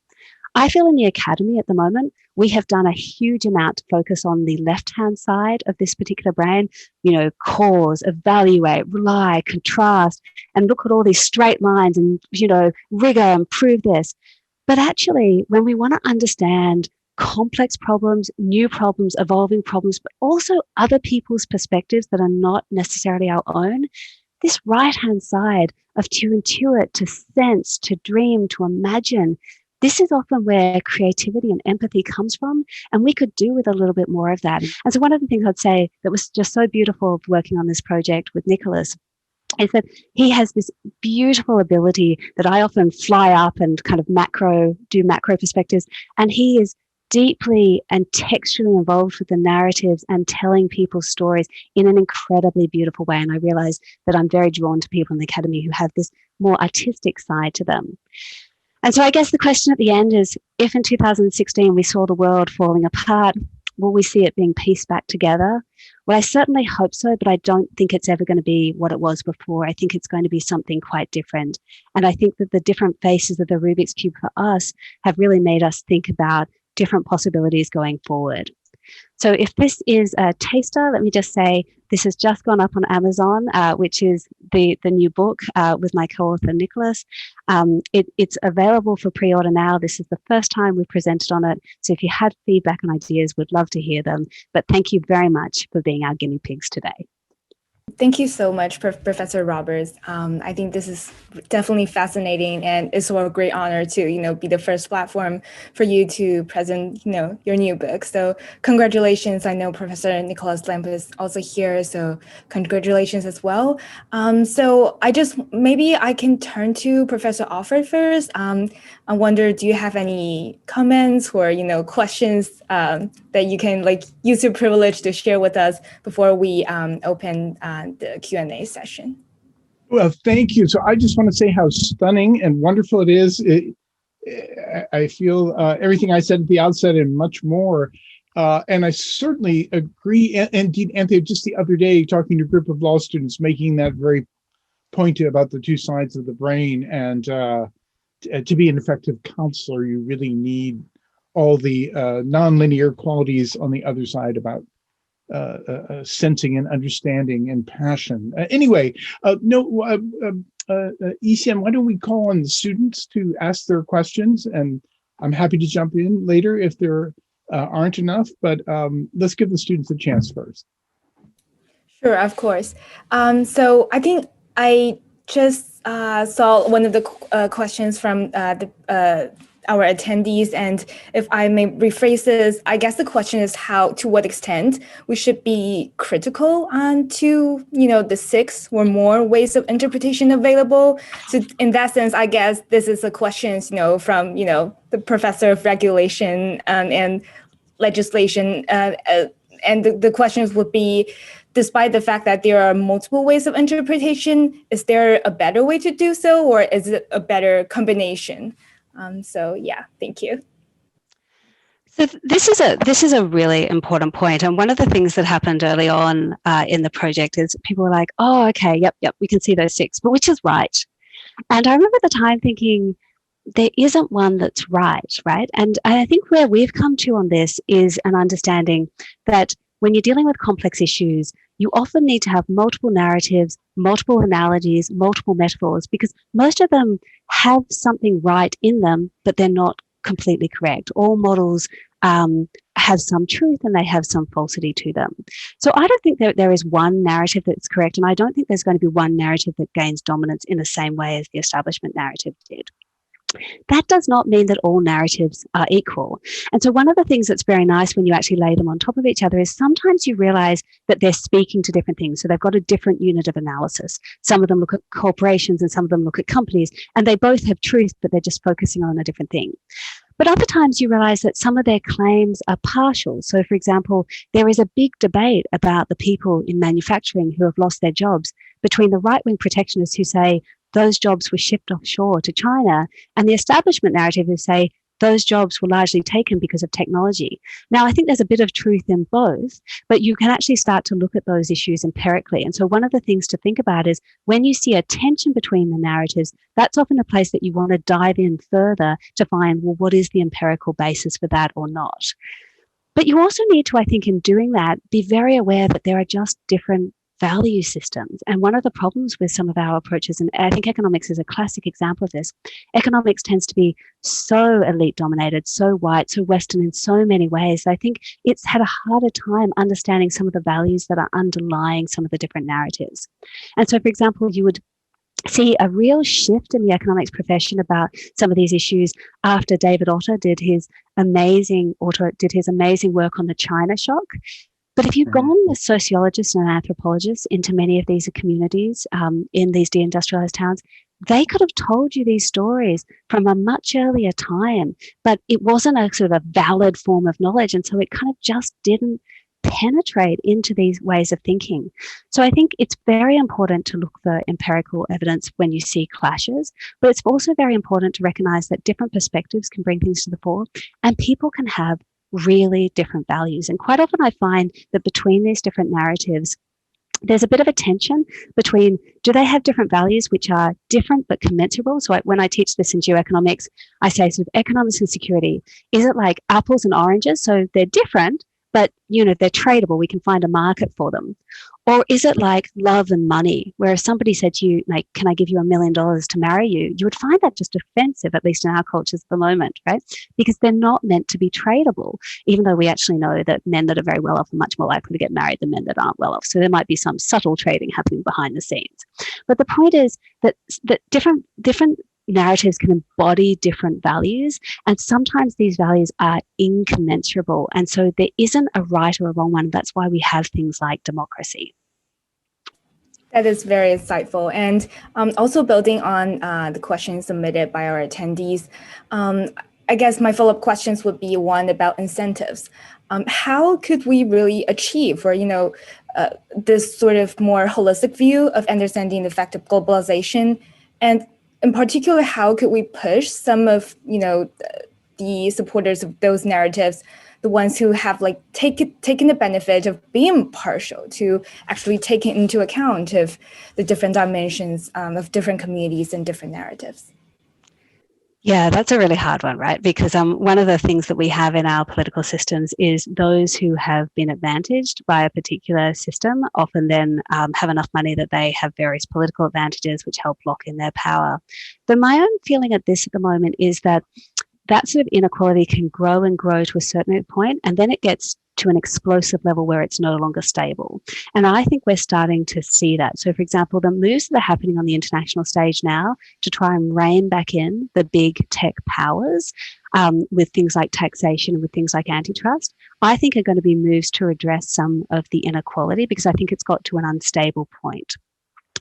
I feel in the academy at the moment, we have done a huge amount to focus on the left-hand side of this particular brain, cause, evaluate, rely, contrast, and look at all these straight lines and, rigor and prove this. But actually, when we want to understand complex problems, new problems, evolving problems, but also other people's perspectives that are not necessarily our own, this right-hand side of to intuit, to sense, to dream, to imagine, this is often where creativity and empathy comes from, and we could do with a little bit more of that. And so one of the things I'd say that was just so beautiful working on this project with Nicholas is that he has this beautiful ability that I often fly up and kind of do macro perspectives, and he is deeply and textually involved with the narratives and telling people's stories in an incredibly beautiful way. And I realize that I'm very drawn to people in the academy who have this more artistic side to them. And so I guess the question at the end is, if in 2016 we saw the world falling apart, will we see it being pieced back together? Well, I certainly hope so, but I don't think it's ever going to be what it was before. I think it's going to be something quite different. And I think that the different faces of the Rubiks Cube for us have really made us think about different possibilities going forward. So if this is a taster, let me just say this has just gone up on Amazon, which is the new book with my co-author Nicholas. It's available for pre-order now. This is the first time we've presented on it. So if you had feedback and ideas, we'd love to hear them. But thank you very much for being our guinea pigs today. Thank you so much, Professor Roberts. I think this is definitely fascinating, and it's a great honor to, be the first platform for you to present, your new book. So congratulations. I know Professor Nicholas Lamp is also here, so congratulations as well. So maybe I can turn to Professor Alford first. I wonder, do you have any comments or, questions that you can use your privilege to share with us before we open the Q&A session? Well, thank you. So I just want to say how stunning and wonderful it is. I feel everything I said at the outset and much more. And I certainly agree. Indeed, Anthea, just the other day, talking to a group of law students, making that very point about the two sides of the brain. And to be an effective counselor, you really need all the nonlinear qualities on the other side about sensing and understanding and passion. ECM, why don't we call on the students to ask their questions? And I'm happy to jump in later if there aren't enough, but let's give the students a chance first. Sure, of course. So I think I just saw one of the questions from our attendees. And if I may rephrase this, I guess the question is to what extent we should be critical to, the 6 or more ways of interpretation available. So in that sense, I guess this is a question, from, the professor of regulation and legislation. And the questions would be, despite the fact that there are multiple ways of interpretation, is there a better way to do so, or is it a better combination? So yeah, thank you. So this is a really important point, and one of the things that happened early on in the project is people were like, "Oh, okay, yep, we can see those 6, but which is right?" And I remember at the time thinking, there isn't one that's right? And I think where we've come to on this is an understanding that when you're dealing with complex issues, you often need to have multiple narratives, multiple analogies, multiple metaphors, because most of them have something right in them, but they're not completely correct. All models have some truth and they have some falsity to them. So I don't think that there is one narrative that's correct, and I don't think there's going to be one narrative that gains dominance in the same way as the establishment narrative did. That does not mean that all narratives are equal. And so one of the things that's very nice when you actually lay them on top of each other is sometimes you realize that they're speaking to different things. So they've got a different unit of analysis. Some of them look at corporations and some of them look at companies, and they both have truth, but they're just focusing on a different thing. But other times you realize that some of their claims are partial. So for example, there is a big debate about the people in manufacturing who have lost their jobs between the right-wing protectionists who say those jobs were shipped offshore to China, and the establishment narrative who say those jobs were largely taken because of technology. Now, I think there's a bit of truth in both, but you can actually start to look at those issues empirically. And so one of the things to think about is when you see a tension between the narratives, that's often a place that you want to dive in further to find, well, what is the empirical basis for that or not? But you also need to, I think, in doing that, be very aware that there are just different value systems. And one of the problems with some of our approaches, and I think economics is a classic example of this, economics tends to be so elite dominated, so white, so Western in so many ways. I think it's had a harder time understanding some of the values that are underlying some of the different narratives. And so, for example, you would see a real shift in the economics profession about some of these issues after David Otter did his amazing work on the China shock. But if you've gone with sociologists and anthropologists into many of these communities in these deindustrialized towns, they could have told you these stories from a much earlier time, but it wasn't a sort of a valid form of knowledge. And so it kind of just didn't penetrate into these ways of thinking. So I think it's very important to look for empirical evidence when you see clashes, but it's also very important to recognize that different perspectives can bring things to the fore, and people can have really different values. And quite often I find that between these different narratives, there's a bit of a tension between, do they have different values which are different but commensurable? So when I teach this in geoeconomics, I say sort of economics and security. Is it like apples and oranges? So they're different, but they're tradable. We can find a market for them. Or is it like love and money, where if somebody said to you, like, can I give you $1 million to marry you? You would find that just offensive, at least in our cultures at the moment, right? Because they're not meant to be tradable, even though we actually know that men that are very well off are much more likely to get married than men that aren't well off. So there might be some subtle trading happening behind the scenes. But the point is that different narratives can embody different values, and sometimes these values are incommensurable, and so there isn't a right or a wrong one. That's why we have things like democracy. That is very insightful, and also building on the questions submitted by our attendees, I guess my follow-up questions would be one about incentives. How could we really achieve, or this sort of more holistic view of understanding the effect of globalization, and in particular, how could we push some of the supporters of those narratives, the ones who have taken the benefit of being partial, to actually taking into account of the different dimensions of different communities and different narratives? Yeah, that's a really hard one, right? Because one of the things that we have in our political systems is those who have been advantaged by a particular system often then have enough money that they have various political advantages which help lock in their power. But my own feeling at the moment is that that sort of inequality can grow and grow to a certain point, and then it gets to an explosive level where it's no longer stable. And I think we're starting to see that. So, for example, the moves that are happening on the international stage now to try and rein back in the big tech powers with things like taxation and with things like antitrust, I think are going to be moves to address some of the inequality, because I think it's got to an unstable point.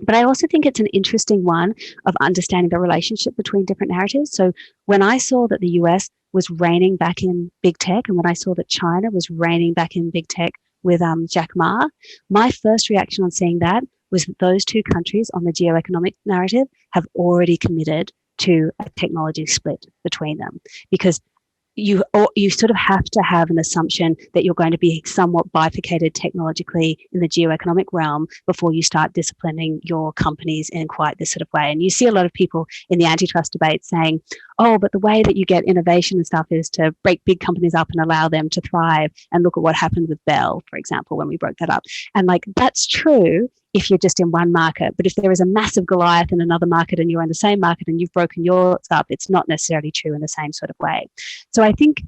But I also think it's an interesting one of understanding the relationship between different narratives. So when I saw that the US was reining back in big tech, and when I saw that China was reining back in big tech with Jack Ma, my first reaction on seeing that was that those two countries on the geoeconomic narrative have already committed to a technology split between them, because you sort of have to have an assumption that you're going to be somewhat bifurcated technologically in the geoeconomic realm before you start disciplining your companies in quite this sort of way. And you see a lot of people in the antitrust debate saying, oh, but the way that you get innovation and stuff is to break big companies up and allow them to thrive. And look at what happened with Bell, for example, when we broke that up. And like, that's true if you're just in one market. But if there is a massive Goliath in another market and you're in the same market and you've broken yours up, it's not necessarily true in the same sort of way. So I think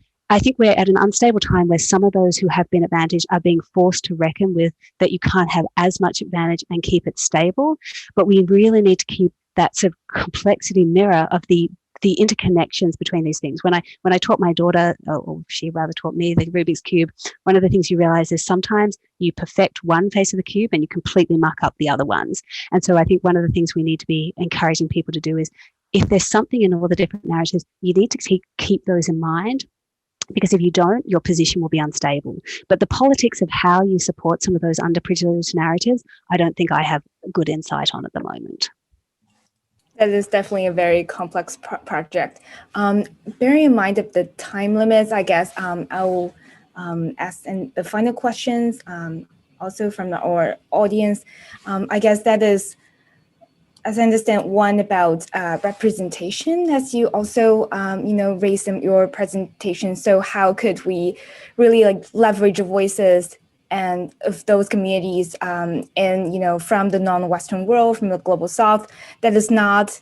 we're at an unstable time where some of those who have been advantaged are being forced to reckon with that you can't have as much advantage and keep it stable. But we really need to keep that sort of complexity mirror of the interconnections between these things. When I taught my daughter, or she rather taught me, the Rubiks Cube, one of the things you realize is sometimes you perfect one face of the cube and you completely muck up the other ones. And so I think one of the things we need to be encouraging people to do is, if there's something in all the different narratives, you need to keep those in mind, because if you don't, your position will be unstable. But the politics of how you support some of those underprivileged narratives, I don't think I have good insight on at the moment. That is definitely a very complex project. Bearing in mind of the time limits, I guess I will ask the final questions also from our audience. I guess that is, as I understand, one about representation, as you also raised in your presentation. So how could we really leverage voices and of those communities and from the non-Western world, from the global South, that is not,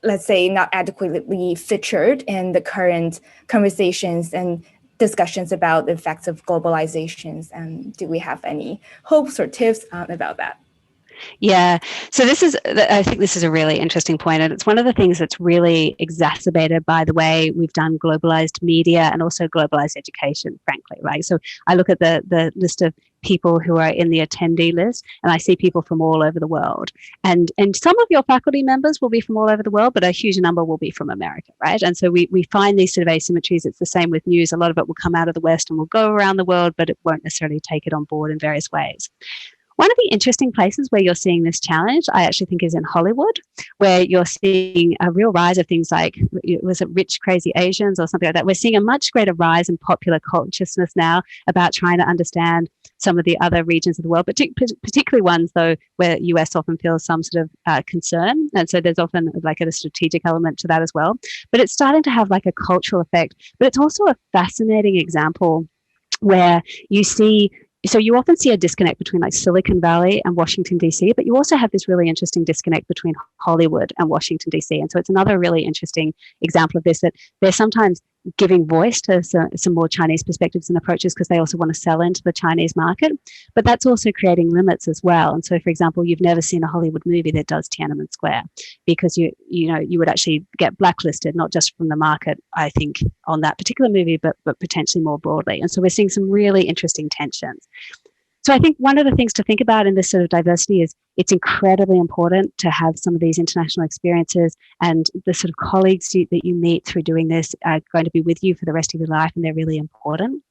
let's say, not adequately featured in the current conversations and discussions about the effects of globalizations? And do we have any hopes or tips about that? Yeah, so I think this is a really interesting point, and it's one of the things that's really exacerbated by the way we've done globalized media and also globalized education, frankly, right? So I look at the list of people who are in the attendee list, and I see people from all over the world. And some of your faculty members will be from all over the world, but a huge number will be from America, right? And so we find these sort of asymmetries. It's the same with news. A lot of it will come out of the West and will go around the world, but it won't necessarily take it on board in various ways. One of the interesting places where you're seeing this challenge, I actually think, is in Hollywood, where you're seeing a real rise of things like, was it Rich Crazy Asians or something like that? We're seeing a much greater rise in popular consciousness now about trying to understand some of the other regions of the world, particularly ones, though, where US often feels some sort of concern. And so there's often like a strategic element to that as well. But it's starting to have like a cultural effect. But it's also a fascinating example where you see, so you often see a disconnect between like Silicon Valley and Washington, D.C., but you also have this really interesting disconnect between Hollywood and Washington, D.C. And so it's another really interesting example of this, that they're sometimes giving voice to some more Chinese perspectives and approaches because they also want to sell into the Chinese market. But that's also creating limits as well. And so, for example, you've never seen a Hollywood movie that does Tiananmen Square, because you would actually get blacklisted, not just from the market, I think, on that particular movie, but potentially more broadly. And so we're seeing some really interesting tensions. So I think one of the things to think about in this sort of diversity is it's incredibly important to have some of these international experiences, and the sort of colleagues that you meet through doing this are going to be with you for the rest of your life, and they're really important.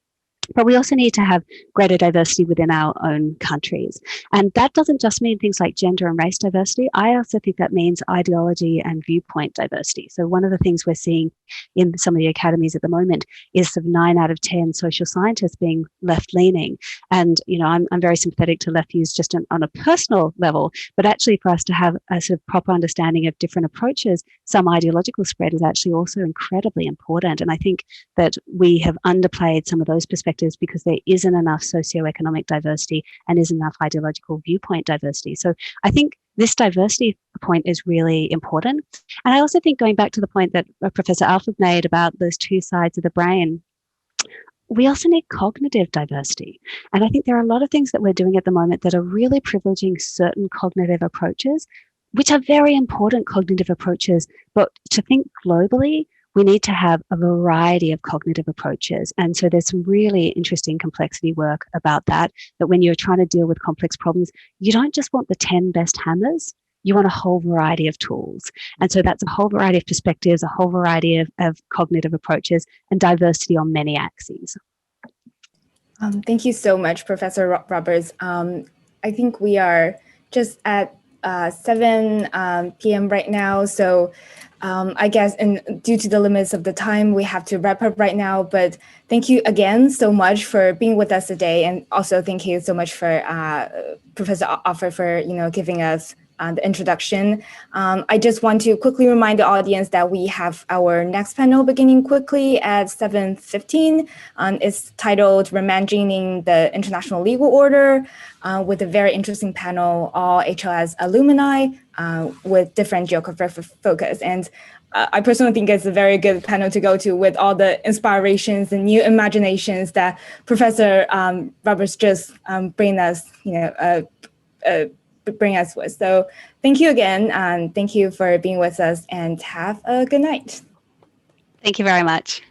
But we also need to have greater diversity within our own countries. And that doesn't just mean things like gender and race diversity. I also think that means ideology and viewpoint diversity. So one of the things we're seeing in some of the academies at the moment is of 9 out of 10 social scientists being left-leaning. And, I'm very sympathetic to left views just on a personal level, but actually for us to have a sort of proper understanding of different approaches, some ideological spread is actually also incredibly important. And I think that we have underplayed some of those perspectives because there isn't enough socioeconomic diversity and isn't enough ideological viewpoint diversity. So I think this diversity point is really important. And I also think, going back to the point that Professor Alford made about those two sides of the brain, we also need cognitive diversity. And I think there are a lot of things that we're doing at the moment that are really privileging certain cognitive approaches, which are very important cognitive approaches. But to think globally, we need to have a variety of cognitive approaches. And so there's some really interesting complexity work about that, that when you're trying to deal with complex problems, you don't just want the 10 best hammers, you want a whole variety of tools. And so that's a whole variety of perspectives, a whole variety of cognitive approaches, and diversity on many axes. Thank you so much, Professor Roberts. I think we are just at 7 p.m. right now. So I guess, and due to the limits of the time, we have to wrap up right now. But thank you again so much for being with us today. And also thank you so much for Professor Offer for giving us the introduction. I just want to quickly remind the audience that we have our next panel beginning quickly at 7:15. It's titled Reimagining the International Legal Order, with a very interesting panel, all HLS alumni with different geographic focus. And I personally think it's a very good panel to go to, with all the inspirations and new imaginations that Professor Roberts just bring us with. So thank you again, and thank you for being with us, and have a good night. Thank you very much.